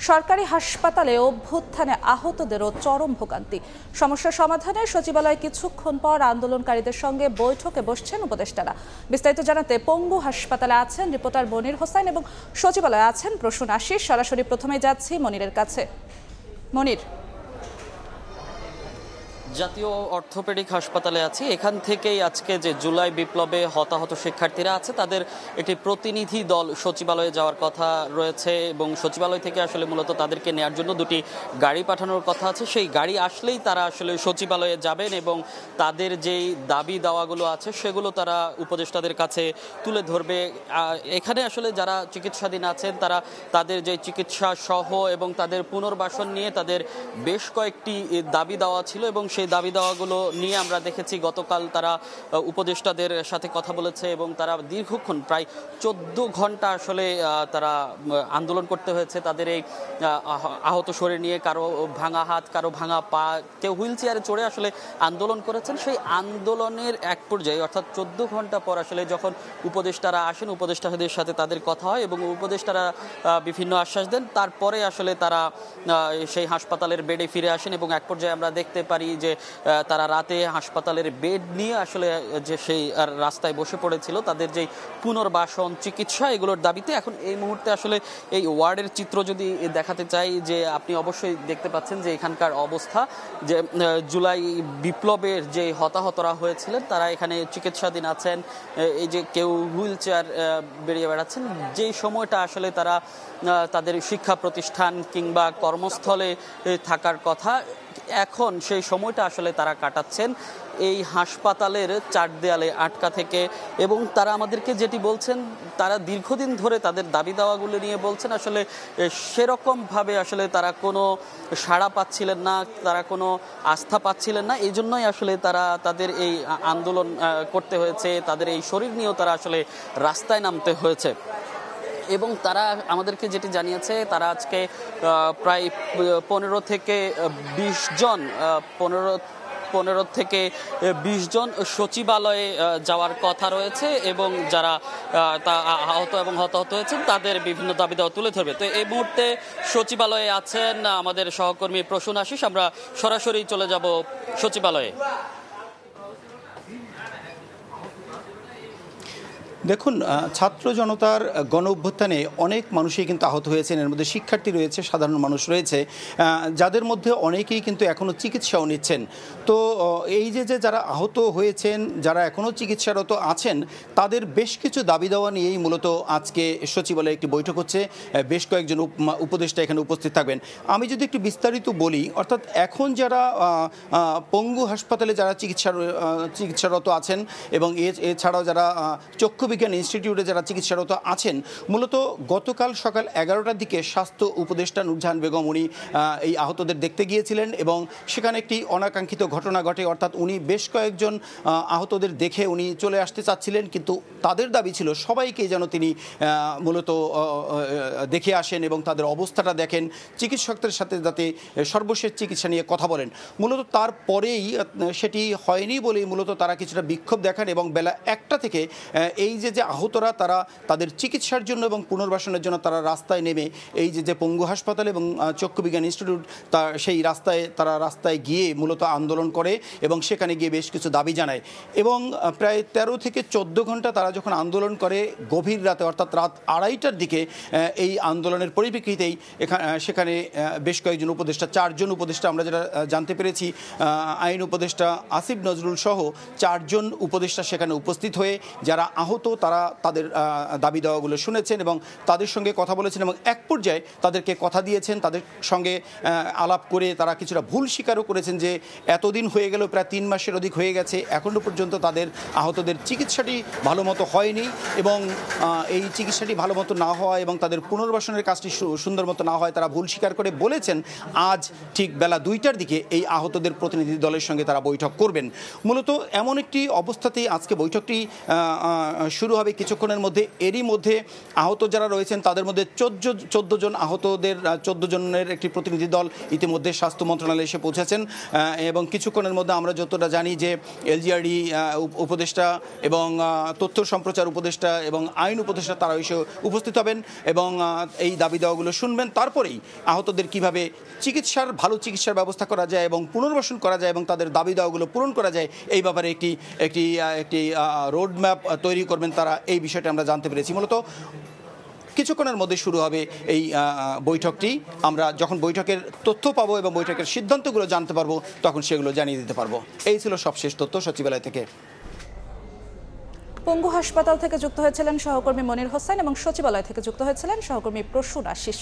সরকারি হাসপাতালে অভ্যুত্থানে আহতদেরও চরম ভোগান্তি। সমস্যা সমাধানে সচিবালয়ে কিছুক্ষণ পর আন্দোলনকারীদের সঙ্গে বৈঠকে বসছেন উপদেষ্টারা। বিস্তারিত জানাতে পঙ্গু হাসপাতালে আছেন রিপোর্টার মনির হোসেন এবং সচিবালয়ে আছেন প্রসূন আশিস। সরাসরি প্রথমে যাচ্ছি মনিরের কাছে। মনির, জাতীয় অর্থোপেডিক হাসপাতালে আছি। এখান থেকেই আজকে যে জুলাই বিপ্লবে হতাহত শিক্ষার্থীরা আছে তাদের একটি প্রতিনিধি দল সচিবালয়ে যাওয়ার কথা রয়েছে এবং সচিবালয় থেকে আসলে মূলত তাদেরকে নেওয়ার জন্য দুটি গাড়ি পাঠানোর কথা আছে। সেই গাড়ি আসলেই তারা আসলে সচিবালয়ে যাবেন এবং তাদের যেই দাবি দাওয়াগুলো আছে সেগুলো তারা উপদেষ্টাদের কাছে তুলে ধরবে। এখানে আসলে যারা চিকিৎসাধীন আছেন তারা তাদের যে চিকিৎসা সহ এবং তাদের পুনর্বাসন নিয়ে তাদের বেশ কয়েকটি দাবি দেওয়া ছিল এবং সেই দাবি দাওয়াগুলো নিয়ে আমরা দেখেছি গতকাল তারা উপদেষ্টাদের সাথে কথা বলেছে এবং তারা দীর্ঘক্ষণ প্রায় 14 ঘন্টা আসলে তারা আন্দোলন করতে হয়েছে। তাদের এই আহত শরীর নিয়ে, কারো ভাঙা হাত, কারো ভাঙা পা, কেউ হুইল চেয়ারে চড়ে আসলে আন্দোলন করেছেন। সেই আন্দোলনের এক পর্যায়ে অর্থাৎ 14 ঘন্টা পর আসলে যখন উপদেষ্টারা আসেন, উপদেষ্টাদের সাথে তাদের কথা হয় এবং উপদেষ্টারা বিভিন্ন আশ্বাস দেন, তারপরে আসলে তারা সেই হাসপাতালের বেডে ফিরে আসেন এবং এক পর্যায়ে আমরা দেখতে পারি যে তারা রাতে হাসপাতালের বেড নিয়ে আসলে যে সেই রাস্তায় বসে পড়েছিল তাদের যে পুনর্বাসন, চিকিৎসা, এগুলোর দাবিতে। এখন এই মুহূর্তে আসলে এই ওয়ার্ডের চিত্র যদি দেখাতে চাই, যে আপনি অবশ্যই দেখতে পাচ্ছেন যে এখানকার অবস্থা, যে জুলাই বিপ্লবের যে হতাহতরা হয়েছিলেন তারা এখানে চিকিৎসাধীন আছেন। এই যে কেউ হুইল চেয়ার বেরিয়ে বেড়াচ্ছেন, যেই সময়টা আসলে তারা তাদের শিক্ষা প্রতিষ্ঠান কিংবা কর্মস্থলে থাকার কথা, এখন সেই সময়টা আসলে তারা কাটাচ্ছেন এই হাসপাতালের চার দেয়ালে আটকা থেকে। এবং তারা আমাদেরকে যেটি বলছেন, তারা দীর্ঘদিন ধরে তাদের দাবি দাওয়াগুলো নিয়ে বলছেন, আসলে সেরকমভাবে আসলে তারা কোনো সাড়া পাচ্ছিলেন না, তারা কোনো আস্থা পাচ্ছিলেন না। এই জন্যই আসলে তারা তাদের এই আন্দোলন করতে হয়েছে, তাদের এই শরীর নিয়েও তারা আসলে রাস্তায় নামতে হয়েছে। এবং তারা আমাদেরকে যেটি জানিয়েছে, তারা আজকে প্রায় 15 থেকে 20 জন 15 থেকে 20 জন সচিবালয়ে যাওয়ার কথা রয়েছে এবং যারা আহত এবং হতাহত হয়েছেন তাদের বিভিন্ন দাবি দাওয়া তুলে ধরবে। তো এই মুহূর্তে সচিবালয়ে আছেন আমাদের সহকর্মী প্রসূন আশিস। আমরা সরাসরি চলে যাব সচিবালয়ে। দেখুন, ছাত্র জনতার গণ অভ্যুত্থানে অনেক মানুষই কিন্তু আহত হয়েছেন। এর মধ্যে শিক্ষার্থী রয়েছে, সাধারণ মানুষ রয়েছে, যাদের মধ্যে অনেকেই কিন্তু এখনও চিকিৎসাও নিচ্ছেন। তো এই যে যারা আহত হয়েছেন, যারা এখনও চিকিৎসারত আছেন, তাদের বেশ কিছু দাবি দেওয়া নিয়েই মূলত আজকে সচিবালয়ে একটি বৈঠক হচ্ছে। বেশ কয়েকজন উপদেষ্টা এখানে উপস্থিত থাকবেন। আমি যদি একটু বিস্তারিত বলি, অর্থাৎ এখন যারা পঙ্গু হাসপাতালে যারা চিকিৎসারত আছেন এবং এছাড়াও যারা চক্ষু বিজ্ঞান ইনস্টিটিউটে যারা চিকিৎসারত আছেন, মূলত গতকাল সকাল 11টার দিকে স্বাস্থ্য উপদেষ্টা নূরজাহান বেগম উনি এই আহতদের দেখতে গিয়েছিলেন এবং সেখানে একটি অনাকাঙ্ক্ষিত ঘটনা ঘটে। অর্থাৎ উনি বেশ কয়েকজন আহতদের দেখে উনি চলে আসতে চাচ্ছিলেন, কিন্তু তাদের দাবি ছিল সবাইকে যেন তিনি মূলত দেখে আসেন এবং তাদের অবস্থাটা দেখেন, চিকিৎসকদের সাথে যাতে সর্বশেষ চিকিৎসা নিয়ে কথা বলেন। মূলত তারপরেই সেটি হয়নি বলেই মূলত তারা কিছুটা বিক্ষোভ দেখান এবং বেলা 1টা থেকে এই যে আহতরা তারা তাদের চিকিৎসার জন্য এবং পুনর্বাসনের জন্য তারা রাস্তায় নেমে এই যে পঙ্গু হাসপাতাল এবং চক্ষু বিজ্ঞান ইনস্টিটিউট সেই রাস্তায় গিয়ে মূলত আন্দোলন করে এবং সেখানে গিয়ে বেশ কিছু দাবি জানায়। এবং প্রায় 13 থেকে 14 ঘন্টা তারা যখন আন্দোলন করে, গভীর রাতে অর্থাৎ রাত 2:30টার দিকে এই আন্দোলনের পরিপ্রেক্ষিতেই সেখানে বেশ কয়েকজন উপদেষ্টা, 4 জন উপদেষ্টা আমরা যেটা জানতে পেরেছি, আইন উপদেষ্টা আসিফ নজরুল সহ 4 জন উপদেষ্টা সেখানে উপস্থিত হয়ে যারা আহত তারা তাদের দাবি দেওয়াগুলো শুনেছেন এবং তাদের সঙ্গে কথা বলেছেন এবং এক পর্যায়ে তাদেরকে কথা দিয়েছেন। তাদের সঙ্গে আলাপ করে তারা কিছুটা ভুল স্বীকারও করেছেন যে এতদিন হয়ে গেল, প্রায় 3 মাসের অধিক হয়ে গেছে, এখনও পর্যন্ত তাদের আহতদের চিকিৎসাটি ভালো মতো হয়নি এবং এই চিকিৎসাটি ভালো মতো না হওয়া এবং তাদের পুনর্বাসনের কাজটি সুন্দর মতো না হয় তারা ভুল স্বীকার করে বলেছেন আজ ঠিক বেলা 2টার দিকে এই আহতদের প্রতিনিধি দলের সঙ্গে তারা বৈঠক করবেন। মূলত এমন একটি অবস্থাতেই আজকে বৈঠকটি শুরু হবে কিছুক্ষণের মধ্যে। এরই মধ্যে আহত যারা রয়েছেন তাদের মধ্যে 14 জন আহতদের 14 জনের একটি প্রতিনিধি দল ইতিমধ্যে স্বাস্থ্য মন্ত্রণালয়ে এসে পৌঁছেছেন এবং কিছুক্ষণের মধ্যে আমরা যতটা জানি যে এলজিআরডি উপদেষ্টা এবং তথ্য সম্প্রচার উপদেষ্টা এবং আইন উপদেষ্টা তারা এসে উপস্থিত হবেন এবং এই দাবি দেওয়াগুলো শুনবেন। তারপরেই আহতদের কিভাবে ভালো চিকিৎসার ব্যবস্থা করা যায় এবং পুনর্বাসন করা যায় এবং তাদের দাবি দেওয়াগুলো পূরণ করা যায় এই ব্যাপারে একটি রোড ম্যাপ তৈরি করবেন তারা, এই বিষয়টা আমরা জানতে পেরেছি। মূলত কিছুক্ষণের মধ্যে শুরু হবে এই বৈঠকটি। আমরা যখন বৈঠকের তথ্য পাবো এবং বৈঠকের সিদ্ধান্তগুলো জানতে পারবো তখন সেগুলো জানিয়ে দিতে পারবো। এই ছিল সবশেষ তথ্য সচিবালয় থেকে। পঙ্গু হাসপাতাল থেকে যুক্ত হয়েছিলেন সহকর্মী মনির হোসেন এবং সচিবালয় থেকে যুক্ত হয়েছিলেন সহকর্মী প্রসূন আশিস।